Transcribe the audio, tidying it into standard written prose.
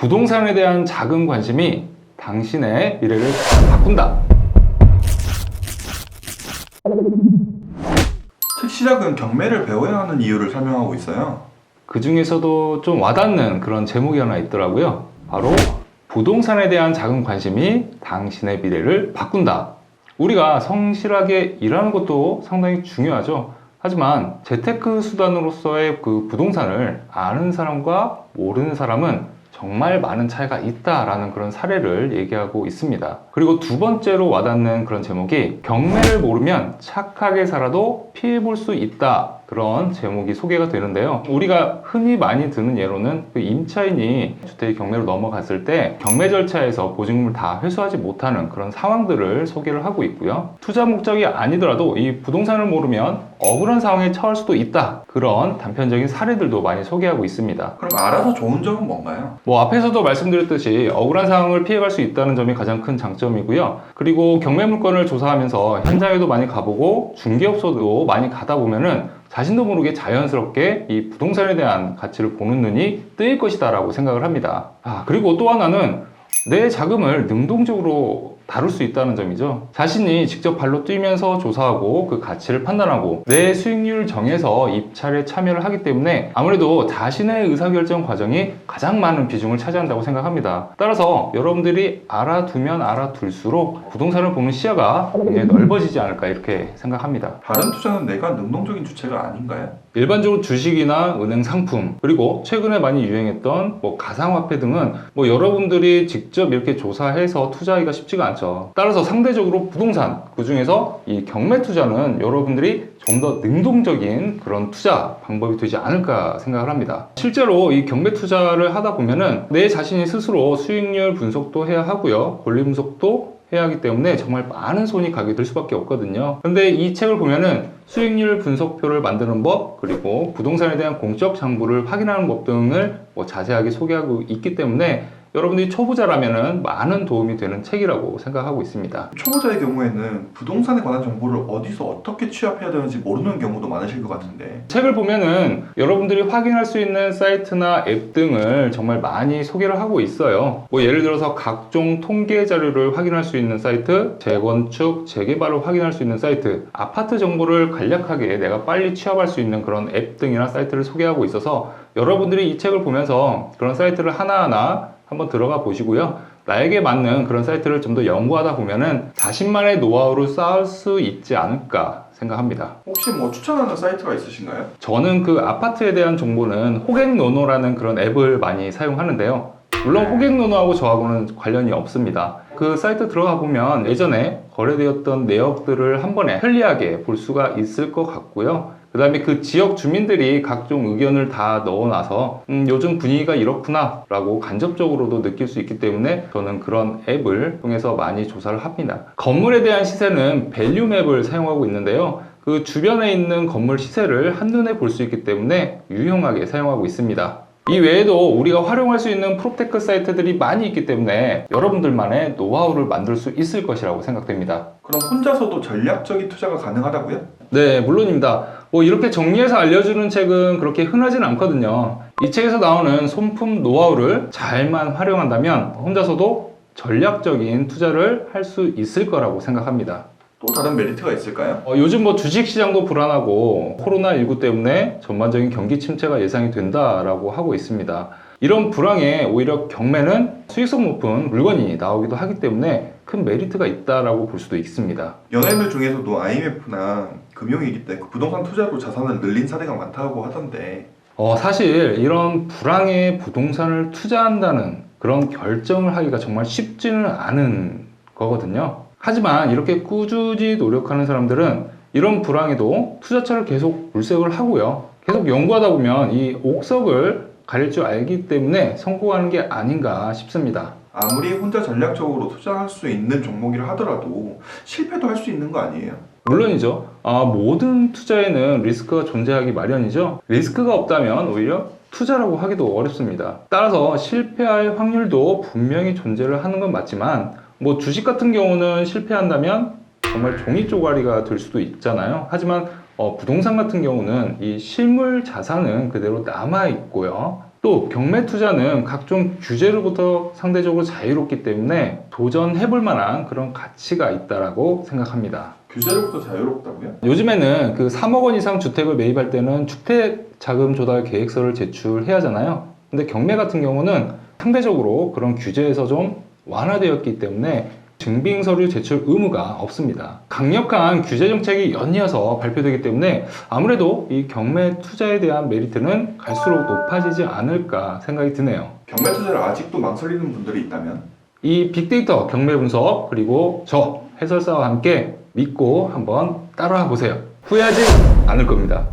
부동산에 대한 작은 관심이 당신의 미래를 바꾼다. 책 시작은 경매를 배워야 하는 이유를 설명하고 있어요. 그 중에서도 좀 와닿는 그런 제목이 하나 있더라고요. 바로 부동산에 대한 작은 관심이 당신의 미래를 바꾼다. 우리가 성실하게 일하는 것도 상당히 중요하죠. 하지만 재테크 수단으로서의 그 부동산을 아는 사람과 모르는 사람은 정말 많은 차이가 있다라는 그런 사례를 얘기하고 있습니다. 그리고 두 번째로 와닿는 그런 제목이 경매를 모르면 착하게 살아도 피해볼 수 있다. 그런 제목이 소개가 되는데요. 우리가 흔히 많이 드는 예로는 그 임차인이 주택이 경매로 넘어갔을 때 경매 절차에서 보증금을 다 회수하지 못하는 그런 상황들을 소개를 하고 있고요. 투자 목적이 아니더라도 이 부동산을 모르면 억울한 상황에 처할 수도 있다. 그런 단편적인 사례들도 많이 소개하고 있습니다. 그럼 알아서 좋은 점은 뭔가요? 앞에서도 말씀드렸듯이 억울한 상황을 피해갈 수 있다는 점이 가장 큰 장점이고요. 그리고 경매 물건을 조사하면서 현장에도 많이 가보고 중개업소도 많이 가다 보면은 자신도 모르게 자연스럽게 이 부동산에 대한 가치를 보는 눈이 뜨일 것이다 라고 생각을 합니다. 그리고 또 하나는 내 자금을 능동적으로 다룰 수 있다는 점이죠. 자신이 직접 발로 뛰면서 조사하고 그 가치를 판단하고 내 수익률을 정해서 입찰에 참여를 하기 때문에 아무래도 자신의 의사결정 과정이 가장 많은 비중을 차지한다고 생각합니다. 따라서 여러분들이 알아두면 알아둘수록 부동산을 보는 시야가 굉장히 넓어지지 않을까 이렇게 생각합니다. 다른 투자는 내가 능동적인 주체가 아닌가요? 일반적으로 주식이나 은행 상품, 그리고 최근에 많이 유행했던 가상화폐 등은 여러분들이 직접 이렇게 조사해서 투자하기가 쉽지가 않죠. 따라서 상대적으로 부동산, 그 중에서 이 경매 투자는 여러분들이 좀 더 능동적인 그런 투자 방법이 되지 않을까 생각을 합니다. 실제로 이 경매 투자를 하다 보면은 내 자신이 스스로 수익률 분석도 해야 하고요. 권리 분석도 해야 하기 때문에 정말 많은 손이 가게 될 수밖에 없거든요. 근데 이 책을 보면은 수익률 분석표를 만드는 법, 그리고 부동산에 대한 공적 장부를 확인하는 법 등을 자세하게 소개하고 있기 때문에 여러분들이 초보자라면은 많은 도움이 되는 책이라고 생각하고 있습니다. 초보자의 경우에는 부동산에 관한 정보를 어디서 어떻게 취합해야 되는지 모르는 경우도 많으실 것 같은데, 책을 보면은 여러분들이 확인할 수 있는 사이트나 앱 등을 정말 많이 소개를 하고 있어요. 예를 들어서 각종 통계 자료를 확인할 수 있는 사이트, 재건축, 재개발을 확인할 수 있는 사이트, 아파트 정보를 간략하게 내가 빨리 취합할 수 있는 그런 앱 등이나 사이트를 소개하고 있어서 여러분들이 이 책을 보면서 그런 사이트를 하나하나 한번 들어가 보시고요. 나에게 맞는 그런 사이트를 좀 더 연구하다 보면은 자신만의 노하우를 쌓을 수 있지 않을까 생각합니다. 혹시 추천하는 사이트가 있으신가요? 저는 그 아파트에 대한 정보는 호갱노노라는 그런 앱을 많이 사용하는데요. 물론 호갱노노하고 저하고는 관련이 없습니다. 그 사이트 들어가 보면 예전에 거래되었던 내역들을 한 번에 편리하게 볼 수가 있을 것 같고요. 그 다음에 그 지역 주민들이 각종 의견을 다 넣어놔서 요즘 분위기가 이렇구나 라고 간접적으로도 느낄 수 있기 때문에 저는 그런 앱을 통해서 많이 조사를 합니다. 건물에 대한 시세는 밸류맵을 사용하고 있는데요. 그 주변에 있는 건물 시세를 한눈에 볼 수 있기 때문에 유용하게 사용하고 있습니다. 이 외에도 우리가 활용할 수 있는 프로테크 사이트들이 많이 있기 때문에 여러분들만의 노하우를 만들 수 있을 것이라고 생각됩니다. 그럼 혼자서도 전략적인 투자가 가능하다고요? 네, 물론입니다. 이렇게 정리해서 알려주는 책은 그렇게 흔하진 않거든요. 이 책에서 나오는 손품 노하우를 잘만 활용한다면 혼자서도 전략적인 투자를 할 수 있을 거라고 생각합니다. 또 다른 메리트가 있을까요? 요즘 주식시장도 불안하고 코로나19 때문에 전반적인 경기 침체가 예상이 된다라고 하고 있습니다. 이런 불황에 오히려 경매는 수익성 높은 물건이 나오기도 하기 때문에 큰 메리트가 있다라고 볼 수도 있습니다. 연예인들 중에서도 IMF나 금융위기 때 부동산 투자로 자산을 늘린 사례가 많다고 하던데, 사실 이런 불황에 부동산을 투자한다는 그런 결정을 하기가 정말 쉽지는 않은 거거든요. 하지만 이렇게 꾸준히 노력하는 사람들은 이런 불황에도 투자처를 계속 물색을 하고요. 계속 연구하다 보면 이 옥석을 가릴 줄 알기 때문에 성공하는 게 아닌가 싶습니다. 아무리 혼자 전략적으로 투자할 수 있는 종목이라 하더라도 실패도 할 수 있는 거 아니에요? 물론이죠. 모든 투자에는 리스크가 존재하기 마련이죠. 리스크가 없다면 오히려 투자라고 하기도 어렵습니다. 따라서 실패할 확률도 분명히 존재를 하는 건 맞지만 주식 같은 경우는 실패한다면 정말 종이 쪼가리가 될 수도 있잖아요. 하지만 부동산 같은 경우는 이 실물 자산은 그대로 남아 있고요. 또 경매 투자는 각종 규제로부터 상대적으로 자유롭기 때문에 도전해볼 만한 그런 가치가 있다라고 생각합니다. 규제로부터 자유롭다고요? 요즘에는 그 3억 원 이상 주택을 매입할 때는 주택 자금 조달 계획서를 제출해야 하잖아요. 근데 경매 같은 경우는 상대적으로 그런 규제에서 좀 완화되었기 때문에 증빙 서류 제출 의무가 없습니다. 강력한 규제 정책이 연이어서 발표되기 때문에 아무래도 이 경매 투자에 대한 메리트는 갈수록 높아지지 않을까 생각이 드네요. 경매 투자를 아직도 망설이는 분들이 있다면 이 빅데이터 경매 분석 그리고 저 해설사와 함께 믿고 한번 따라와 보세요. 후회하지 않을 겁니다.